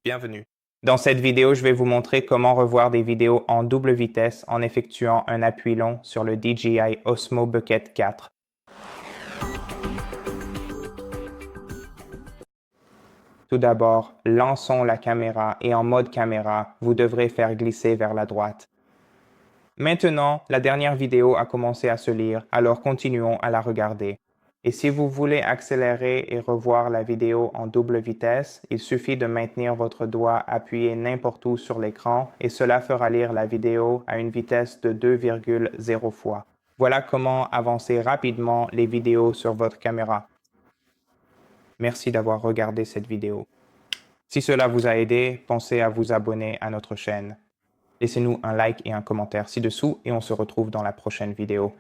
Bienvenue. Dans cette vidéo, je vais vous montrer comment revoir des vidéos en double vitesse en effectuant un appui long sur le DJI Osmo Pocket 4. Tout d'abord, lançons la caméra et en mode caméra, vous devrez faire glisser vers la droite. Maintenant, la dernière vidéo a commencé à se lire, alors continuons à la regarder. Et si vous voulez accélérer et revoir la vidéo en double vitesse, il suffit de maintenir votre doigt appuyé n'importe où sur l'écran et cela fera lire la vidéo à une vitesse de 2,0 fois. Voilà comment avancer rapidement les vidéos sur votre caméra. Merci d'avoir regardé cette vidéo. Si cela vous a aidé, pensez à vous abonner à notre chaîne. Laissez-nous un like et un commentaire ci-dessous et on se retrouve dans la prochaine vidéo.